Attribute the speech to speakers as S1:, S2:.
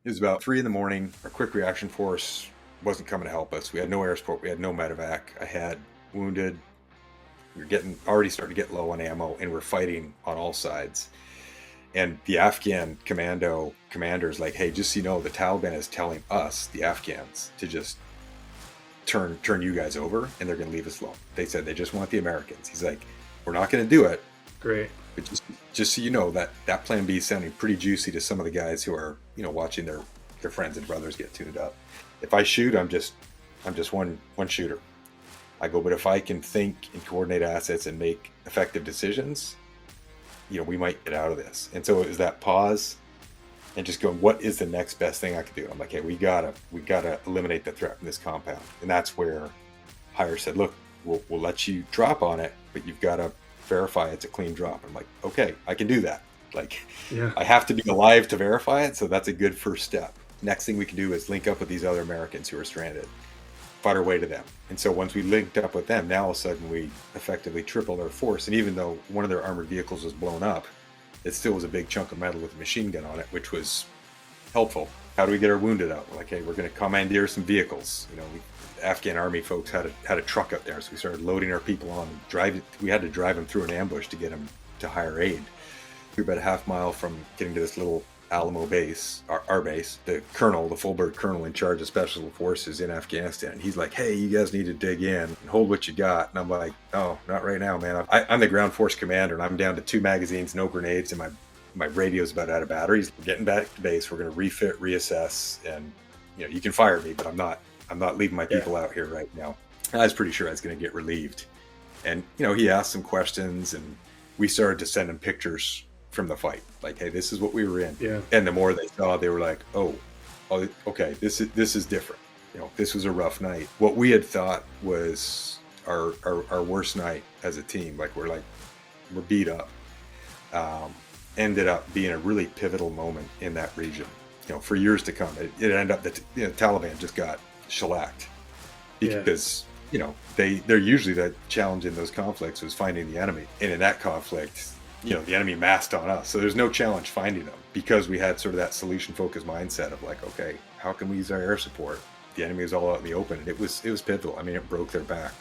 S1: It was about 3 in the morning. Our quick reaction force wasn't coming to help us. We had no air support. We had no medevac. I had wounded. We were already starting to get low on ammo, and we're fighting on all sides. And the Afghan commander's like, hey, just so you know, the Taliban is telling us, the Afghans, to just turn you guys over, and they're going to leave us alone. They said they just want the Americans. He's like, we're not going to do it.
S2: Great.
S1: But just so you know, that plan B is sounding pretty juicy to some of the guys who are, watching their friends and brothers get tuned up. If I shoot, I'm just one shooter. I go, but if I can think and coordinate assets and make effective decisions, we might get out of this. And so it was that pause and just going, what is the next best thing I could do? I'm like, hey, we gotta eliminate the threat from this compound. And that's where Hire said, look, we'll let you drop on it, but you've got to verify it's a clean drop. I'm like, okay, I can do that. Like,
S2: Yeah.
S1: I have to be alive to verify it, so that's a good first step. Next thing we can do is link up with these other Americans who are stranded, fight our way to them. And so once we linked up with them, now all of a sudden we effectively tripled our force. And even though one of their armored vehicles was blown up, it still was a big chunk of metal with a machine gun on it, which was helpful. How do we get our wounded out? We're like, hey, we're going to commandeer some vehicles. Afghan army folks had a truck up there, so we started loading our people on. We had to drive them through an ambush to get them to higher aid. We were about a half mile from getting to this little Alamo base, our base. The full-bird colonel in charge of special forces in Afghanistan, he's like, hey, you guys need to dig in and hold what you got. And I'm like, oh, not right now, man. I'm the ground force commander, and I'm down to 2 magazines, no grenades, and my radio's about out of batteries. We're getting back to base. We're going to refit, reassess, and you can fire me, but I'm not leaving my people out here right now. I was pretty sure I was going to get relieved. And, he asked some questions, and we started to send him pictures from the fight. Like, hey, this is what we were in.
S2: Yeah.
S1: And the more they saw, they were like, oh, okay, this is different. This was a rough night. What we had thought was our worst night as a team, we're beat up, ended up being a really pivotal moment in that region. For years to come, it ended up that the Taliban just got shellacked because they're usually the challenge in those conflicts was finding the enemy, and in that conflict, the enemy massed on us, so there's no challenge finding them because we had sort of that solution focused mindset of like, okay, how can we use our air support? The enemy was all out in the open, and it was pivotal. I mean, it broke their back.